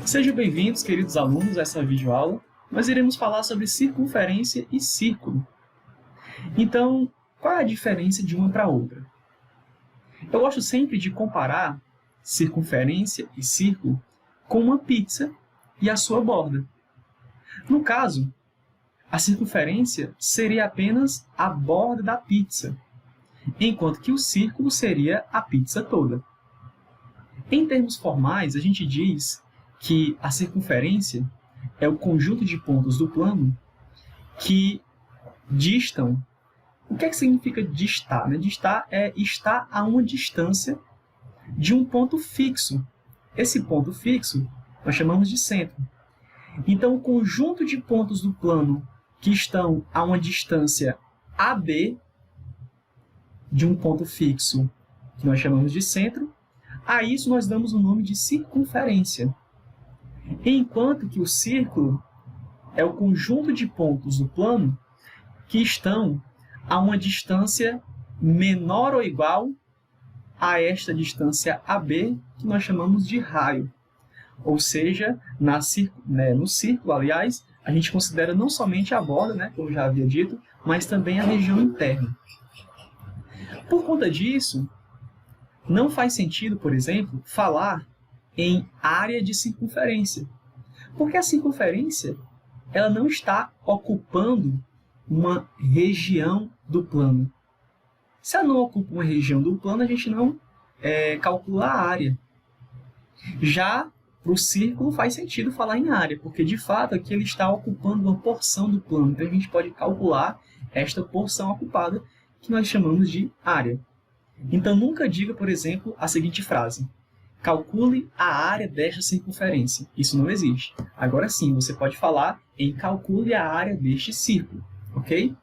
Sejam bem-vindos, queridos alunos, a essa videoaula. Nós iremos falar sobre circunferência e círculo. Então, qual é a diferença de uma para a outra? Eu gosto sempre de comparar circunferência e círculo com uma pizza e a sua borda. No caso, a circunferência seria apenas a borda da pizza, enquanto que o círculo seria a pizza toda. Em termos formais, a gente diz que a circunferência é o conjunto de pontos do plano que distam. O que significa distar? Distar é estar a uma distância de um ponto fixo. Esse ponto fixo nós chamamos de centro. Então, o conjunto de pontos do plano que estão a uma distância AB de um ponto fixo, que nós chamamos de centro, a isso nós damos o nome de circunferência. Enquanto que o círculo é o conjunto de pontos do plano que estão a uma distância menor ou igual a esta distância AB, que nós chamamos de raio. Ou seja, no círculo, aliás, a gente considera não somente a borda, como já havia dito, mas também a região interna. Por conta disso, não faz sentido, por exemplo, falar em área de circunferência, porque a circunferência ela não está ocupando uma região do plano. Se ela não ocupa uma região do plano, a gente não calcula a área. Já para o círculo faz sentido falar em área, porque de fato aqui ele está ocupando uma porção do plano, então a gente pode calcular esta porção ocupada que nós chamamos de área. Então nunca diga, por exemplo, a seguinte frase: calcule a área desta circunferência. Isso não existe. Agora sim, você pode falar em calcule a área deste círculo, ok?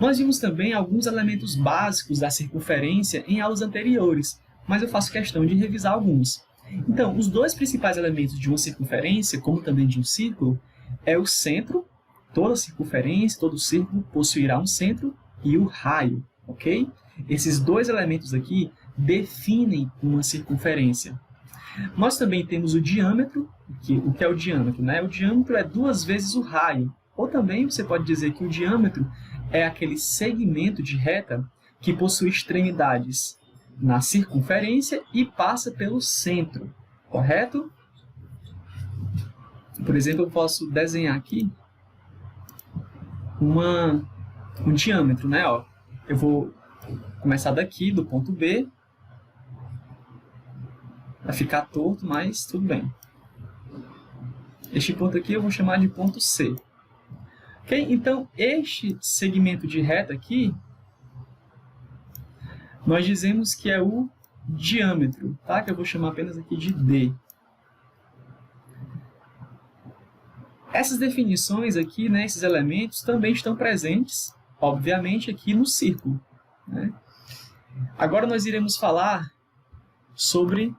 Nós vimos também alguns elementos básicos da circunferência em aulas anteriores, mas eu faço questão de revisar alguns. Então, os dois principais elementos de uma circunferência, como também de um círculo, é o centro. Toda circunferência, todo círculo possuirá um centro, e o raio, ok? Esses dois elementos aqui definem uma circunferência. Nós também temos o diâmetro. O que é o diâmetro? O diâmetro é 2 vezes o raio. Ou também você pode dizer que o diâmetro é aquele segmento de reta que possui extremidades na circunferência e passa pelo centro, correto? Por exemplo, eu posso desenhar aqui um diâmetro, Eu vou começar daqui, do ponto B. Vai ficar torto, mas tudo bem. Este ponto aqui eu vou chamar de ponto C. Ok? Então, este segmento de reta aqui, nós dizemos que é o diâmetro, tá? Que eu vou chamar apenas aqui de D. Essas definições aqui, esses elementos, também estão presentes, obviamente, aqui no círculo. Agora nós iremos falar sobre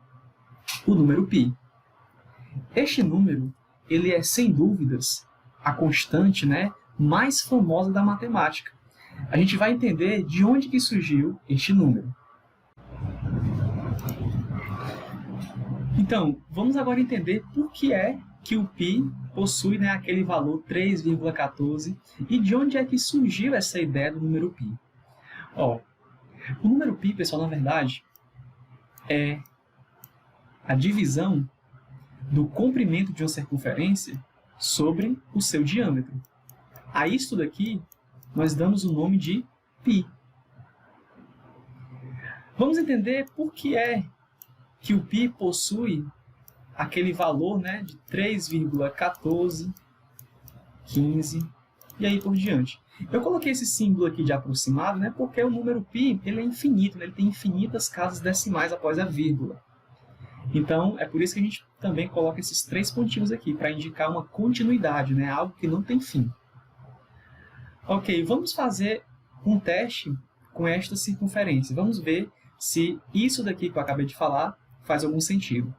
o número π. Este número, ele é, sem dúvidas, a constante mais famosa da matemática. A gente vai entender de onde que surgiu este número. Então, vamos agora entender por que é que o π possui aquele valor 3,14 e de onde é que surgiu essa ideia do número π. O número π, pessoal, na verdade, é a divisão do comprimento de uma circunferência sobre o seu diâmetro. A isso daqui, nós damos o nome de π. Vamos entender por que é que o π possui aquele valor de 3,14, 15 e aí por diante. Eu coloquei esse símbolo aqui de aproximado porque o número π ele é infinito, ele tem infinitas casas decimais após a vírgula. Então, é por isso que a gente também coloca esses 3 pontinhos aqui, para indicar uma continuidade, algo que não tem fim. Ok, vamos fazer um teste com esta circunferência. Vamos ver se isso daqui que eu acabei de falar faz algum sentido.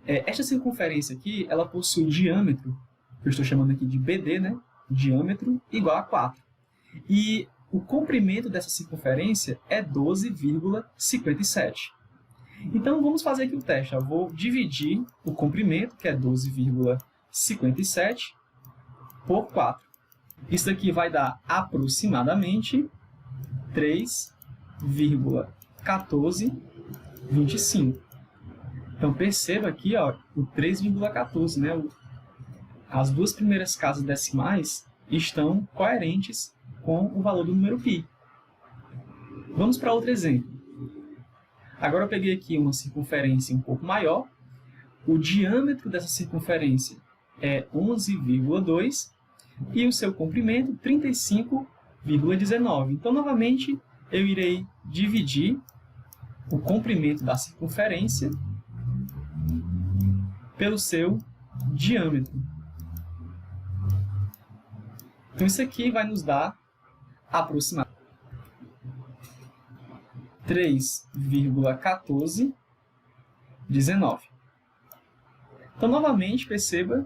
Esta circunferência aqui, ela possui diâmetro, que eu estou chamando aqui de BD, diâmetro igual a 4. E o comprimento dessa circunferência é 12,57. Então, vamos fazer aqui o teste. Eu vou dividir o comprimento, que é 12,57, por 4. Isso aqui vai dar aproximadamente 3,1425. Então, perceba aqui, ó, o 3,14, né? As duas primeiras casas decimais estão coerentes com o valor do número π. Vamos para outro exemplo. Agora eu peguei aqui uma circunferência um pouco maior. O diâmetro dessa circunferência é 11,2 e o seu comprimento 35,19. Então, novamente, eu irei dividir o comprimento da circunferência pelo seu diâmetro. Então, isso aqui vai nos dar aproximadamente 3,1419. Então, novamente, perceba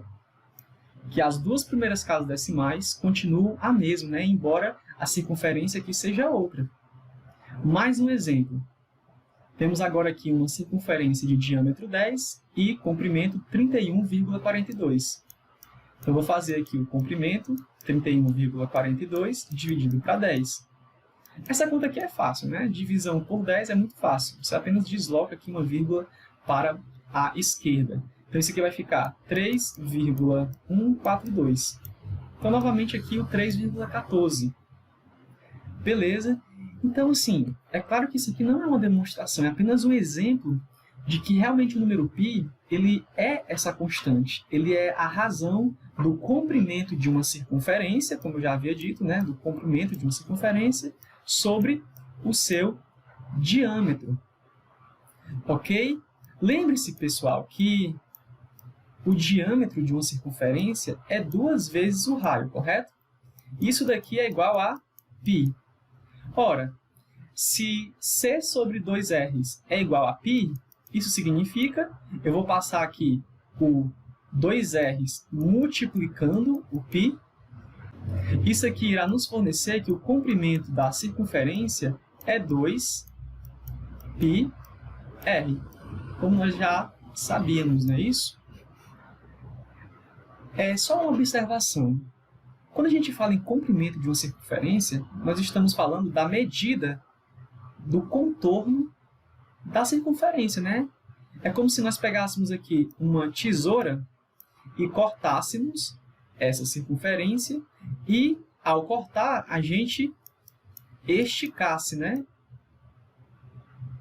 que as duas primeiras casas decimais continuam a mesma, né? Embora a circunferência aqui seja outra. Mais um exemplo. Temos agora aqui uma circunferência de diâmetro 10 e comprimento 31,42. Então, eu vou fazer aqui o comprimento, 31,42, dividido para 10. Essa conta aqui é fácil, né? Divisão por 10 é muito fácil. Você apenas desloca aqui uma vírgula para a esquerda. Então, isso aqui vai ficar 3,142. Então, novamente aqui o 3,14. Beleza? Então, assim, é claro que isso aqui não é uma demonstração, é apenas um exemplo de que realmente o número π, ele é essa constante. Ele é a razão do comprimento de uma circunferência, como eu já havia dito, né? Do comprimento de uma circunferência sobre o seu diâmetro. Ok? Lembre-se, pessoal, que o diâmetro de uma circunferência é 2 vezes o raio, correto? Isso daqui é igual a π. Ora, se c sobre 2r é igual a π, isso significa, eu vou passar aqui o 2r multiplicando o π. Isso aqui irá nos fornecer que o comprimento da circunferência é 2πr, como nós já sabíamos, não é isso? É só uma observação. Quando a gente fala em comprimento de uma circunferência, nós estamos falando da medida do contorno da circunferência, né? É como se nós pegássemos aqui uma tesoura e cortássemos essa circunferência e, ao cortar, a gente esticasse, né?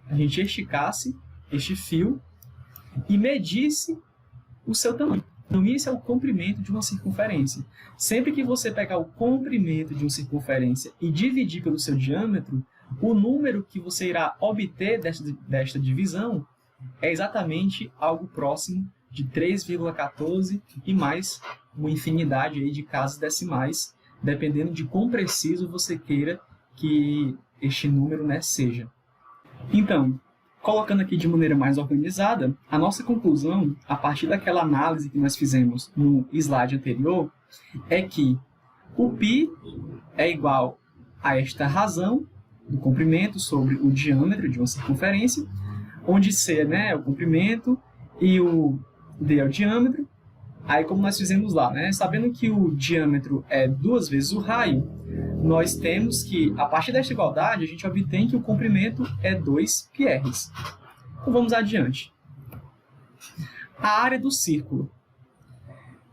A gente esticasse este fio e medisse o seu tamanho. Então, isso é o comprimento de uma circunferência. Sempre que você pegar o comprimento de uma circunferência e dividir pelo seu diâmetro, o número que você irá obter desta divisão é exatamente algo próximo de 3,14 e mais uma infinidade aí de casas decimais, dependendo de quão preciso você queira que este número, né, seja. Então, colocando aqui de maneira mais organizada, a nossa conclusão, a partir daquela análise que nós fizemos no slide anterior, é que o π é igual a esta razão do comprimento sobre o diâmetro de uma circunferência, onde c, né, é o comprimento e o d é o diâmetro. Aí, como nós fizemos lá, né, sabendo que o diâmetro é 2 vezes o raio, nós temos que, a partir desta igualdade, a gente obtém que o comprimento é 2πr. Então, vamos adiante. A área do círculo.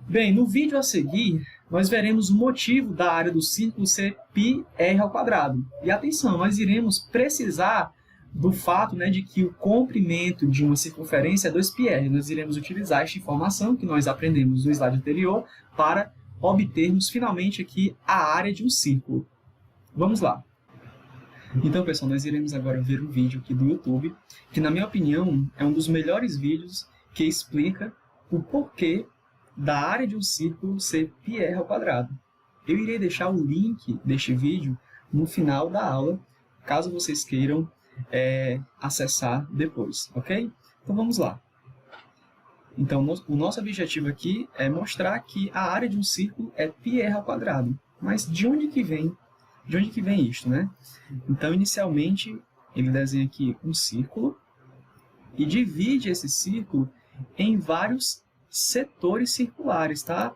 Bem, no vídeo a seguir, nós veremos o motivo da área do círculo ser πr². E atenção, nós iremos precisar do fato, né, de que o comprimento de uma circunferência é 2πr. Nós iremos utilizar esta informação que nós aprendemos no slide anterior para obtermos finalmente aqui a área de um círculo. Vamos lá. Então, pessoal, nós iremos agora ver um vídeo aqui do YouTube, que, na minha opinião, é um dos melhores vídeos que explica o porquê da área de um círculo ser πr². Eu irei deixar o link deste vídeo no final da aula, caso vocês queiram acessar depois, ok? Então, vamos lá. Então, o nosso objetivo aqui é mostrar que a área de um círculo é πr². Mas de onde que vem isto, né? Então, inicialmente, ele desenha aqui um círculo e divide esse círculo em vários setores circulares, tá?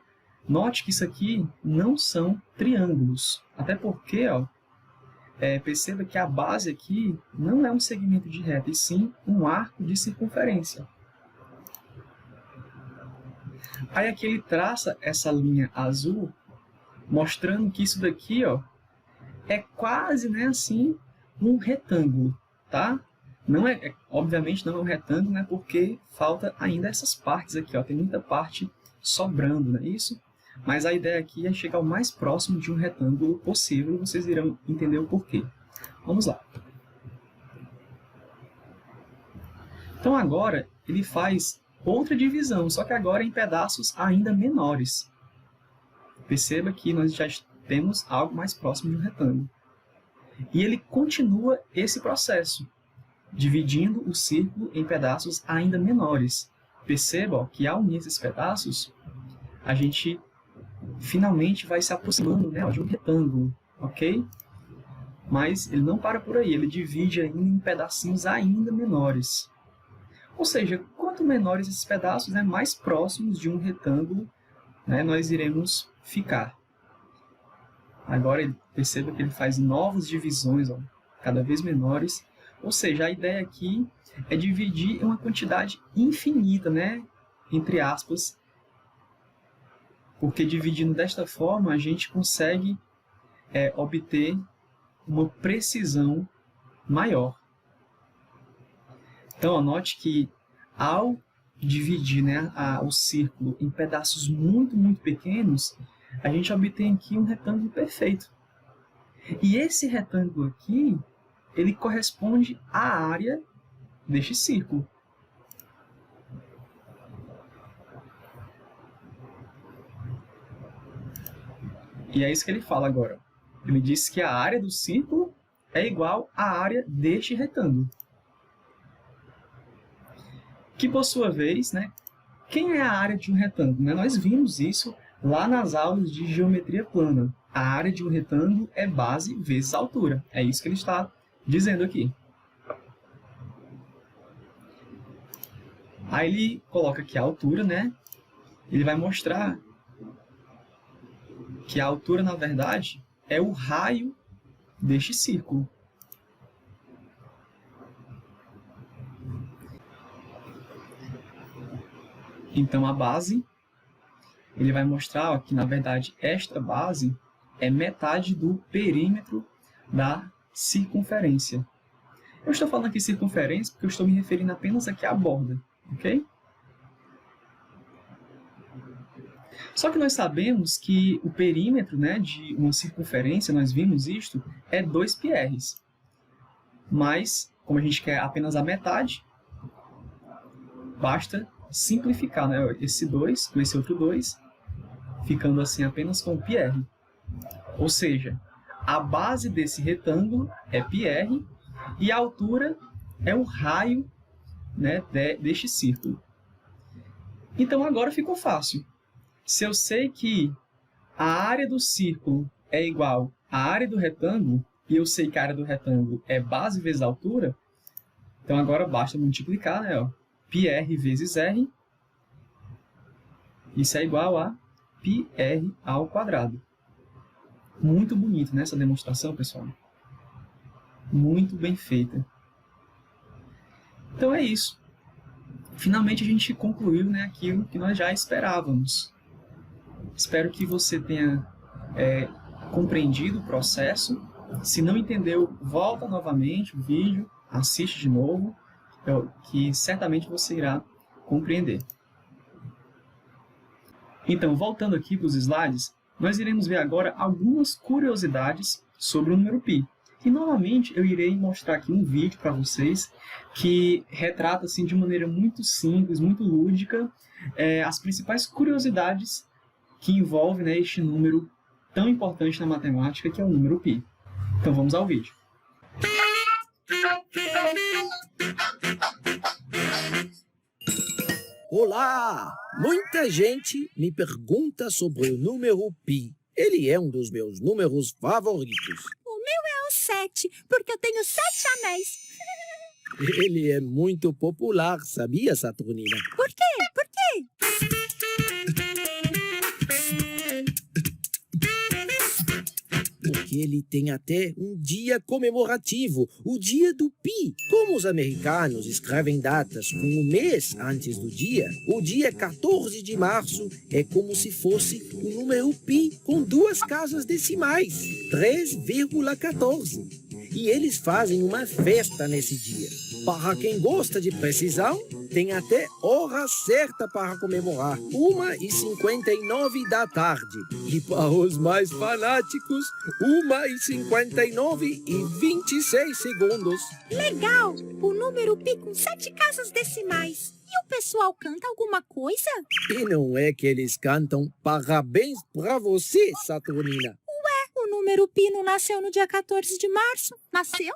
Note que isso aqui não são triângulos, até porque, ó, perceba que a base aqui não é um segmento de reta, e sim um arco de circunferência. Aí aqui ele traça essa linha azul, mostrando que isso daqui, ó, é quase, né, assim, um retângulo, tá? Não obviamente não é um retângulo, né, porque falta ainda essas partes aqui, ó, tem muita parte sobrando, não é isso? Mas a ideia aqui é chegar o mais próximo de um retângulo possível, e vocês irão entender o porquê. Vamos lá. Então agora ele faz outra divisão, só que agora em pedaços ainda menores. Perceba que nós já temos algo mais próximo de um retângulo. E ele continua esse processo, dividindo o círculo em pedaços ainda menores. Perceba, ó, que ao unir esses pedaços, a gente finalmente vai se aproximando, né, de um retângulo, ok? Mas ele não para por aí, ele divide ainda em pedacinhos ainda menores. Ou seja, quanto menores esses pedaços, né, mais próximos de um retângulo, né, nós iremos ficar. Agora perceba que ele faz novas divisões, ó, cada vez menores. Ou seja, a ideia aqui é dividir em uma quantidade infinita, né, entre aspas, porque dividindo desta forma a gente consegue obter uma precisão maior. Então, note que ao dividir, né, o círculo em pedaços muito, muito pequenos, a gente obtém aqui um retângulo perfeito. E esse retângulo aqui, ele corresponde à área deste círculo. E é isso que ele fala agora. Ele diz que a área do círculo é igual à área deste retângulo. Que, por sua vez, né, quem é a área de um retângulo? Né? Nós vimos isso lá nas aulas de geometria plana. A área de um retângulo é base vezes altura. É isso que ele está dizendo aqui. Aí ele coloca aqui a altura, né? Ele vai mostrar que a altura, na verdade, é o raio deste círculo. Então, a base, ele vai mostrar, ó, que, na verdade, esta base é metade do perímetro da circunferência. Eu estou falando aqui circunferência porque eu estou me referindo apenas aqui à borda, ok? Só que nós sabemos que o perímetro, né, de uma circunferência, nós vimos isto, é 2πr. Mas, como a gente quer apenas a metade, basta simplificar, né, esse 2 com esse outro 2, ficando assim apenas com πr. Ou seja, a base desse retângulo é πr e a altura é o raio, né, deste círculo. Então agora ficou fácil. Se eu sei que a área do círculo é igual à área do retângulo, e eu sei que a área do retângulo é base vezes altura, então agora basta multiplicar, né, ó, πr vezes r, isso é igual a πr ao quadrado. Muito bonito, né, essa demonstração, pessoal? Muito bem feita. Então é isso. Finalmente a gente concluiu, né, aquilo que nós já esperávamos. Espero que você tenha compreendido o processo. Se não entendeu, volta novamente o vídeo, assiste de novo, que certamente você irá compreender. Então, voltando aqui para os slides, nós iremos ver agora algumas curiosidades sobre o número π. E, novamente, eu irei mostrar aqui um vídeo para vocês que retrata assim, de maneira muito simples, muito lúdica, as principais curiosidades que envolvem, né, este número tão importante na matemática, que é o número π. Então, vamos ao vídeo. Olá! Muita gente me pergunta sobre o número π. Ele é um dos meus números favoritos. O meu é o 7, porque eu tenho 7 anéis. Ele é muito popular, sabia, Saturnina? Por quê? Por quê? Porque ele tem até um dia comemorativo, o dia do Pi. Como os americanos escrevem datas com um mês antes do dia, o dia 14 de março é como se fosse o número Pi com 2 casas decimais, 3,14. E eles fazem uma festa nesse dia. Para quem gosta de precisão, tem até hora certa para comemorar, 1h59 da tarde. E para os mais fanáticos, 1h59 e 26 segundos. Legal! O número pi com 7 casas decimais. E o pessoal canta alguma coisa? E não é que eles cantam parabéns para você, Saturnina. O número pi não nasceu no dia 14 de março? Nasceu?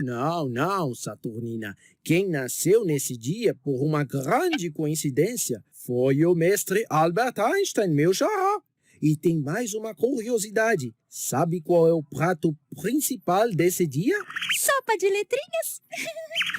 Não, Saturnina. Quem nasceu nesse dia, por uma grande coincidência, foi o mestre Albert Einstein, meu xará. E tem mais uma curiosidade. Sabe qual é o prato principal desse dia? Sopa de letrinhas?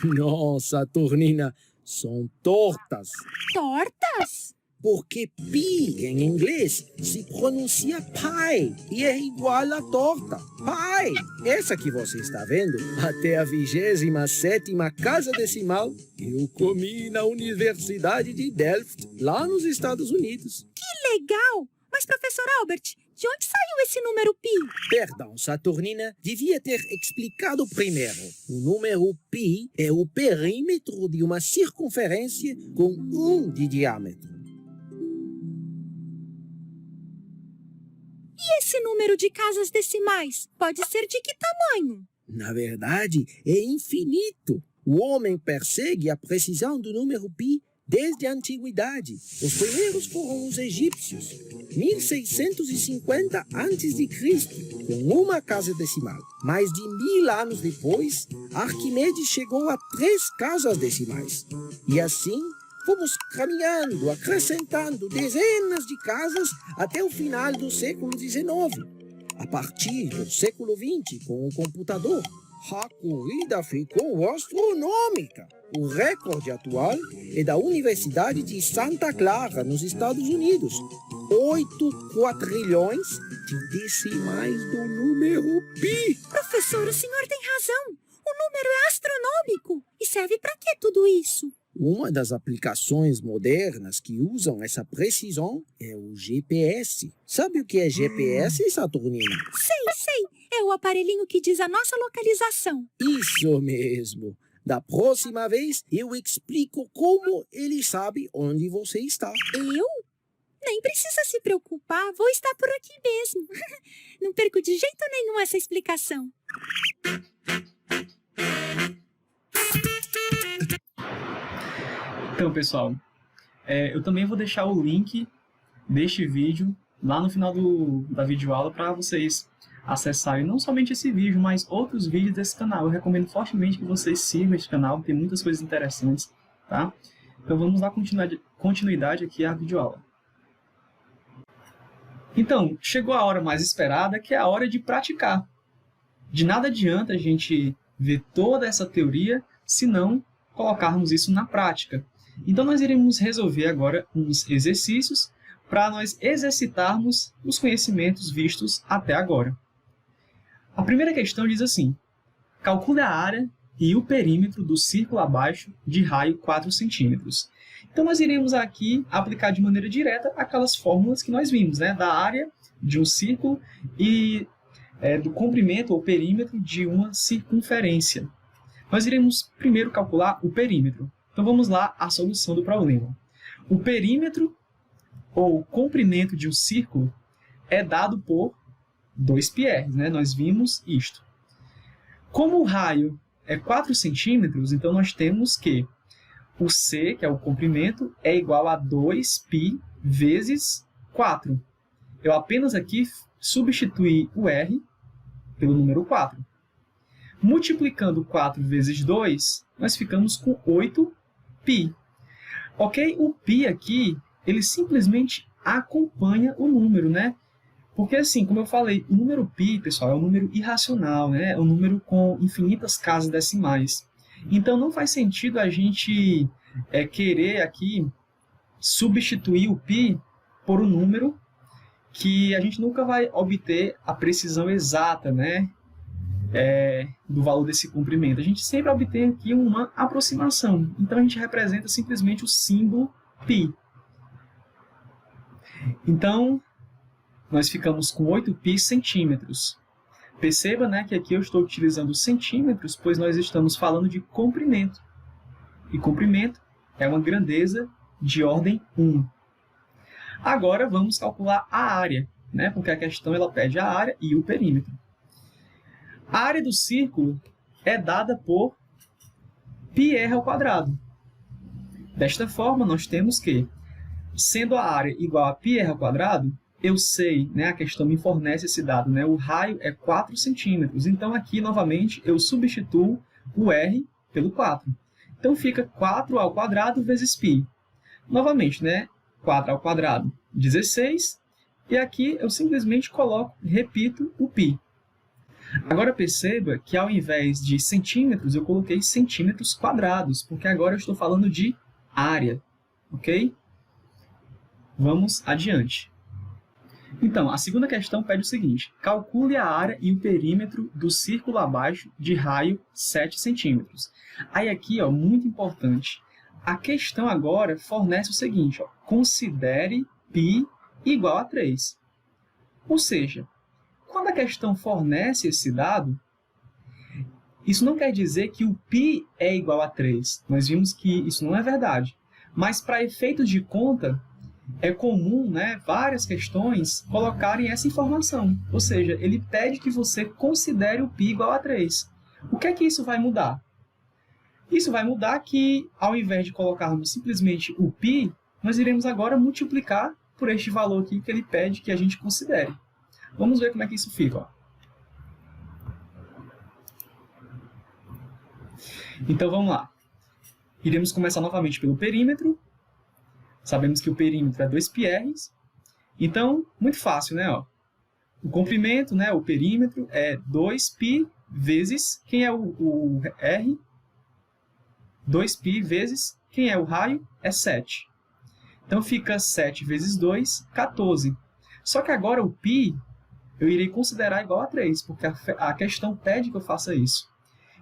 Não, Saturnina, são tortas. Tortas? Porque pi, em inglês, se pronuncia pie e é igual a torta. Pie! Essa que você está vendo, até a 27ª casa decimal, eu comi na Universidade de Delft, lá nos Estados Unidos. Que legal! Mas, professor Albert, de onde saiu esse número pi? Perdão, Saturnina, devia ter explicado primeiro. O número pi é o perímetro de uma circunferência com 1 de diâmetro. E esse número de casas decimais pode ser de que tamanho? Na verdade, é infinito. O homem persegue a precisão do número pi desde a antiguidade. Os primeiros foram os egípcios, 1650 a.C., com uma casa decimal. Mais de 1000 anos depois, Arquimedes chegou a 3 casas decimais. E assim, fomos caminhando, acrescentando dezenas de casas até o final do século XIX. A partir do século XX, com o computador, a corrida ficou astronômica. O recorde atual é da Universidade de Santa Clara, nos Estados Unidos. 8 quatrilhões de decimais do número pi. Professor, o senhor tem razão. O número é astronômico. E serve para que tudo isso? Uma das aplicações modernas que usam essa precisão é o GPS. Sabe o que é GPS, Saturnina? Sei. É o aparelhinho que diz a nossa localização. Isso mesmo. Da próxima vez, eu explico como ele sabe onde você está. Eu? Nem precisa se preocupar, vou estar por aqui mesmo. Não perco de jeito nenhum essa explicação. Então, pessoal, eu também vou deixar o link deste vídeo lá no final da videoaula para vocês acessarem não somente esse vídeo, mas outros vídeos desse canal. Eu recomendo fortemente que vocês sigam este canal, tem muitas coisas interessantes, tá? Então vamos dar continuidade aqui à videoaula. Então, chegou a hora mais esperada, que é a hora de praticar. De nada adianta a gente ver toda essa teoria se não colocarmos isso na prática. Então nós iremos resolver agora uns exercícios para nós exercitarmos os conhecimentos vistos até agora. A primeira questão diz assim: calcule a área e o perímetro do círculo abaixo de raio 4 centímetros. Então nós iremos aqui aplicar de maneira direta aquelas fórmulas que nós vimos, né? Da área de um círculo e do comprimento ou perímetro de uma circunferência. Nós iremos primeiro calcular o perímetro. Então vamos lá à solução do problema. O perímetro ou comprimento de um círculo é dado por 2πr, né? Nós vimos isto. Como o raio é 4 centímetros, então nós temos que o C, que é o comprimento, é igual a 2π vezes 4. Eu apenas aqui substituí o R pelo número 4. Multiplicando 4 vezes 2, nós ficamos com 8π. Ok? O π aqui, ele simplesmente acompanha o número, né? Porque assim, como eu falei, o número π, pessoal, é um número irracional, né? É um número com infinitas casas decimais. Então, não faz sentido a gente querer aqui substituir o π por um número que a gente nunca vai obter a precisão exata, né, do valor desse comprimento. A gente sempre obtém aqui uma aproximação. Então, a gente representa simplesmente o símbolo π. Então, nós ficamos com 8π centímetros. Perceba, né, que aqui eu estou utilizando centímetros, pois nós estamos falando de comprimento. E comprimento é uma grandeza de ordem 1. Agora vamos calcular a área, né, porque a questão ela pede a área e o perímetro. A área do círculo é dada por πr². Desta forma, nós temos que, sendo a área igual a πr², eu sei, né, a questão me fornece esse dado, né, o raio é 4 centímetros. Então, aqui, novamente, eu substituo o r pelo 4. Então, fica 4² vezes π. Novamente, né, 4², 16. E aqui eu simplesmente repito o π. Agora, perceba que, ao invés de centímetros, eu coloquei centímetros quadrados, porque agora eu estou falando de área, ok? Vamos adiante. Então, a segunda questão pede o seguinte: calcule a área e o perímetro do círculo abaixo de raio 7 centímetros. Aí aqui, ó, muito importante, a questão agora fornece o seguinte, ó, considere π igual a 3. Ou seja, quando a questão fornece esse dado, isso não quer dizer que o π é igual a 3. Nós vimos que isso não é verdade. Mas, para efeitos de conta, é comum, né, várias questões colocarem essa informação. Ou seja, ele pede que você considere o π igual a 3. O que é que isso vai mudar? Isso vai mudar que, ao invés de colocarmos simplesmente o π, nós iremos agora multiplicar por este valor aqui que ele pede que a gente considere. Vamos ver como é que isso fica. Ó. Então, vamos lá. Iremos começar novamente pelo perímetro. Sabemos que o perímetro é 2πr. Então, muito fácil, né? Ó. O comprimento, né, o perímetro, é 2π vezes quem é o r. 2π vezes quem é o raio, é 7. Então, fica 7 vezes 2, 14. Só que agora o π eu irei considerar igual a 3, porque a questão pede que eu faça isso.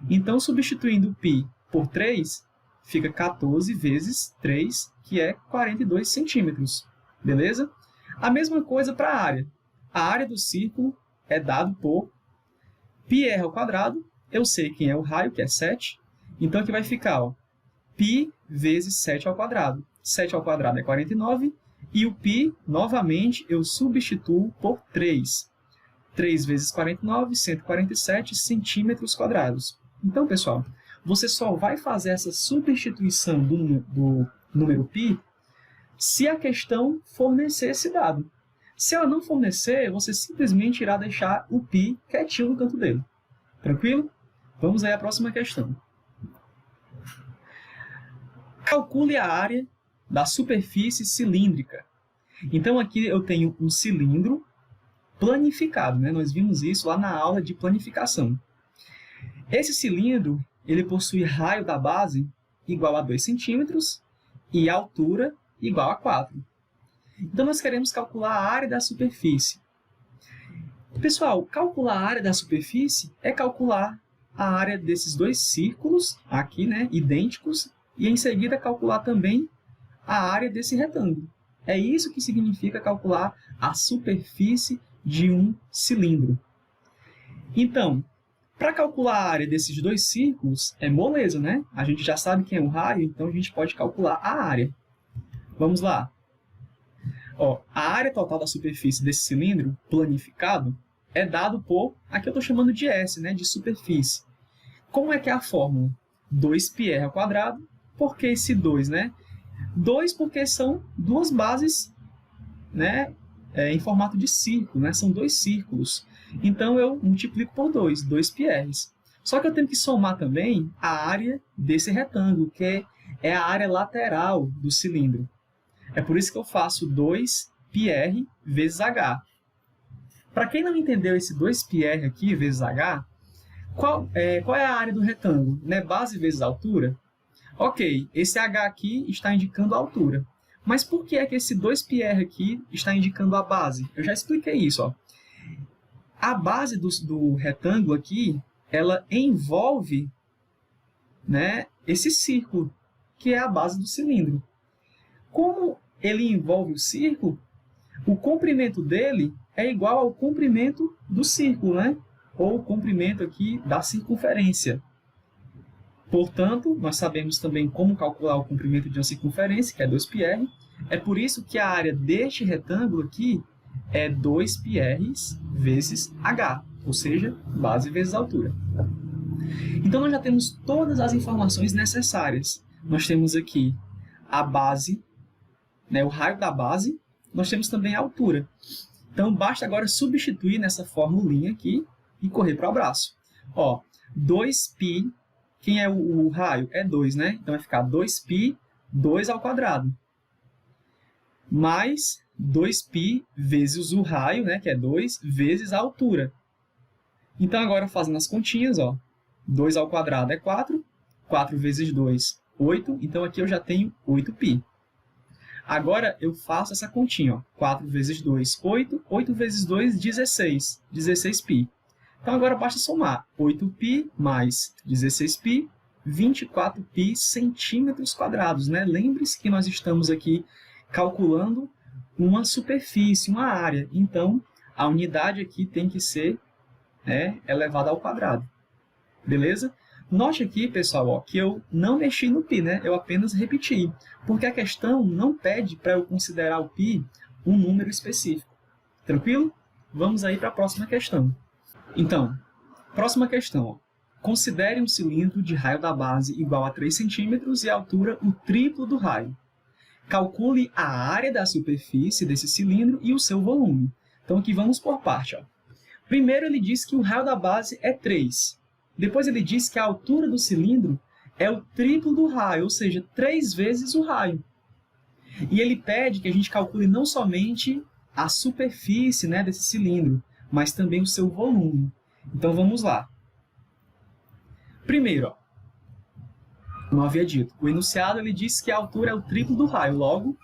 Então, substituindo o π por 3, fica 14 vezes 3, que é 42 centímetros. Beleza? A mesma coisa para a área. A área do círculo é dado por πr². Eu sei quem é o raio, que é 7. Então, aqui vai ficar, ó, π vezes 7². 7² é 49. E o π, novamente, eu substituo por 3. 3 vezes 49, 147 centímetros quadrados. Então, pessoal, você só vai fazer essa substituição do número π se a questão fornecer esse dado. Se ela não fornecer, você simplesmente irá deixar o π quietinho no canto dele. Tranquilo? Vamos aí à próxima questão. Calcule a área da superfície cilíndrica. Então, aqui eu tenho um cilindro planificado, né? Nós vimos isso lá na aula de planificação. Esse cilindro ele possui raio da base igual a 2 centímetros e altura igual a 4. Então, nós queremos calcular a área da superfície. Pessoal, calcular a área da superfície é calcular a área desses dois círculos, aqui, né, idênticos, e em seguida calcular também a área desse retângulo. É isso que significa calcular a superfície de um cilindro. Então, para calcular a área desses dois círculos, é moleza, né? A gente já sabe quem é o raio, então a gente pode calcular a área. Vamos lá. Ó, a área total da superfície desse cilindro planificado é dado por, aqui eu estou chamando de S, né? De superfície. Como é que é a fórmula? 2πr². Por que esse 2, né? 2 porque são duas bases, né? Em formato de círculo, né? São dois círculos. Então, eu multiplico por 2, 2πr. Só que eu tenho que somar também a área desse retângulo, que é a área lateral do cilindro. É por isso que eu faço 2πr vezes h. Para quem não entendeu esse 2πr aqui vezes h, Qual é a área do retângulo? Né? Base vezes altura? Ok, esse H aqui está indicando a altura. Mas por que é que esse 2πr aqui está indicando a base? Eu já expliquei isso. Ó. A base do retângulo aqui, ela envolve, né, esse círculo, que é a base do cilindro. Como ele envolve o círculo, o comprimento dele é igual ao comprimento do círculo, né? Ou o comprimento aqui da circunferência. Portanto, nós sabemos também como calcular o comprimento de uma circunferência, que é 2πr. É por isso que a área deste retângulo aqui é 2πr vezes h, ou seja, base vezes altura. Então, nós já temos todas as informações necessárias. Nós temos aqui a base, né, o raio da base, nós temos também a altura. Então, basta agora substituir nessa formulinha aqui e correr para o abraço. Ó, 2π, quem é o raio? É 2, né? Então, vai ficar 2π, 2 ao quadrado. Mais 2π vezes o raio, né, que é 2, vezes a altura. Então, agora fazendo as continhas, ó, 2 ao quadrado é 4, 4 vezes 2, 8. Então, aqui eu já tenho 8π. Agora, eu faço essa continha. Ó. 4 vezes 2, 8. 8 vezes 2, 16. 16π. Então, agora basta somar. 8π mais 16π, 24π centímetros quadrados. Né? Lembre-se que nós estamos aqui calculando uma superfície, uma área. Então, a unidade aqui tem que ser, né, elevada ao quadrado. Beleza? Note aqui, pessoal, ó, que eu não mexi no π, né? Eu apenas repeti, porque a questão não pede para eu considerar o π um número específico. Tranquilo? Vamos aí para a próxima questão. Então, próxima questão. Ó. Considere um cilindro de raio da base igual a 3 centímetros e a altura o triplo do raio. Calcule a área da superfície desse cilindro e o seu volume. Então, aqui vamos por parte. Ó. Primeiro, ele diz que o raio da base é 3. Depois ele diz que a altura do cilindro é o triplo do raio, ou seja, 3 vezes o raio. E ele pede que a gente calcule não somente a superfície, né, desse cilindro, mas também o seu volume. Então vamos lá. Primeiro, ó, como eu havia dito, o enunciado ele diz que a altura é o triplo do raio. Logo,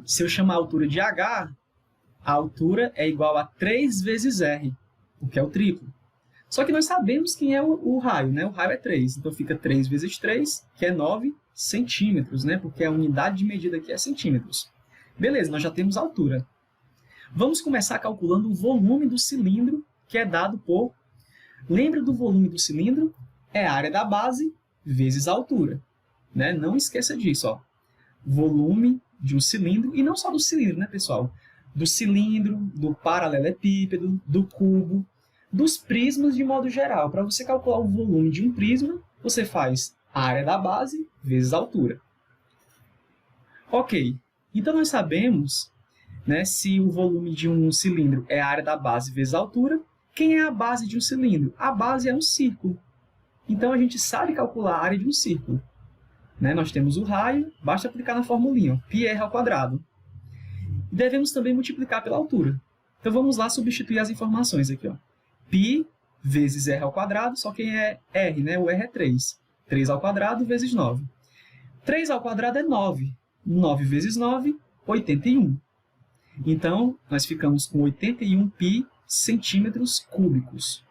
se eu chamar a altura de h, a altura é igual a 3 vezes r, o que é o triplo. Só que nós sabemos quem é o raio, né? O raio é 3, então fica 3 vezes 3, que é 9 centímetros, né? Porque a unidade de medida aqui é centímetros. Beleza, nós já temos a altura. Vamos começar calculando o volume do cilindro, que é dado por... Lembra do volume do cilindro? É a área da base vezes a altura. Né? Não esqueça disso, ó. Volume de um cilindro, e não só do cilindro, né, pessoal? Do cilindro, do paralelepípedo, do cubo, dos prismas de modo geral. Para você calcular o volume de um prisma, você faz a área da base vezes a altura. Ok, então nós sabemos, né, se o volume de um cilindro é a área da base vezes a altura. Quem é a base de um cilindro? A base é um círculo. Então a gente sabe calcular a área de um círculo. Né? Nós temos o raio, basta aplicar na formulinha, ó, πr ao quadrado. Devemos também multiplicar pela altura. Então vamos lá substituir as informações aqui. Ó. π vezes r ao quadrado, só quem é r, né? O r é 3. 3 ao quadrado vezes 9. 3 ao quadrado é 9. 9 vezes 9, 81. Então, nós ficamos com 81π centímetros cúbicos.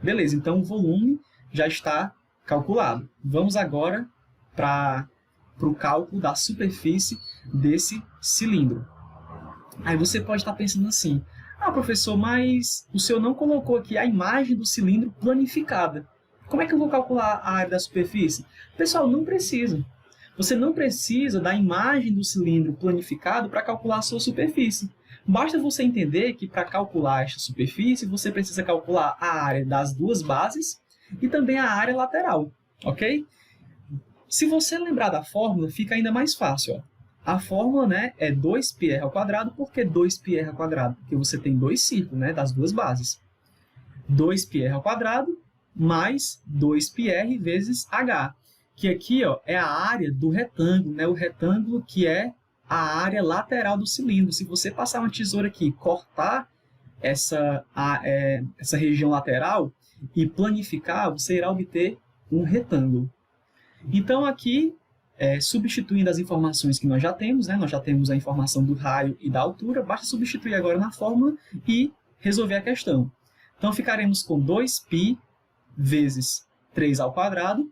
Beleza, então o volume já está calculado. Vamos agora para o cálculo da superfície desse cilindro. Aí você pode estar pensando assim, ah, professor, mas o senhor não colocou aqui a imagem do cilindro planificada. Como é que eu vou calcular a área da superfície? Pessoal, não precisa. Você não precisa da imagem do cilindro planificado para calcular a sua superfície. Basta você entender que para calcular esta superfície, você precisa calcular a área das duas bases e também a área lateral, ok? Se você lembrar da fórmula, fica ainda mais fácil. Ó. A fórmula, né, é 2πr ao quadrado. Por que 2πr ao quadrado? Porque você tem dois círculos, né, das duas bases. 2πr ao quadrado mais 2πr vezes h. Que aqui, ó, é a área do retângulo, né, o retângulo que é a área lateral do cilindro. Se você passar uma tesoura aqui e cortar essa região lateral, e planificar, você irá obter um retângulo. Então, aqui, substituindo as informações que nós já temos, né? Nós já temos a informação do raio e da altura, basta substituir agora na fórmula e resolver a questão. Então, ficaremos com 2π vezes 3 ao quadrado.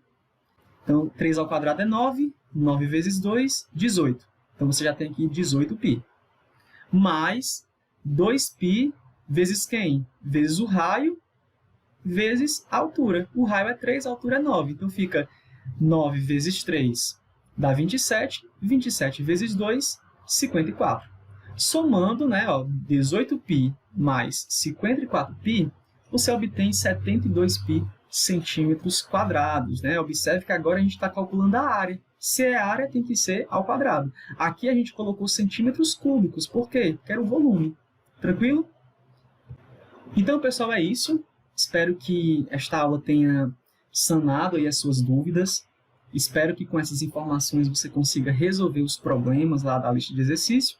Então, 3 ao quadrado é 9, 9 vezes 2, 18. Então, você já tem aqui 18π. Mais 2π vezes quem? Vezes o raio, vezes a altura. O raio é 3, a altura é 9. Então, fica 9 vezes 3 dá 27. 27 vezes 2, 54. Somando, né, 18π mais 54π, você obtém 72π centímetros quadrados, né? Observe que agora a gente está calculando a área. Se é área, tem que ser ao quadrado. Aqui a gente colocou centímetros cúbicos. Por quê? Porque era o volume. Tranquilo? Então, pessoal, é isso. Espero que esta aula tenha sanado aí as suas dúvidas. Espero que com essas informações você consiga resolver os problemas lá da lista de exercício.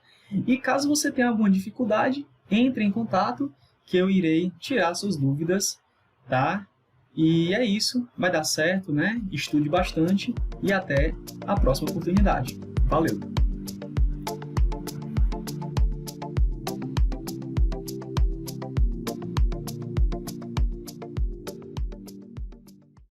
E caso você tenha alguma dificuldade, entre em contato que eu irei tirar suas dúvidas, tá? E é isso, vai dar certo, né? Estude bastante e até a próxima oportunidade. Valeu!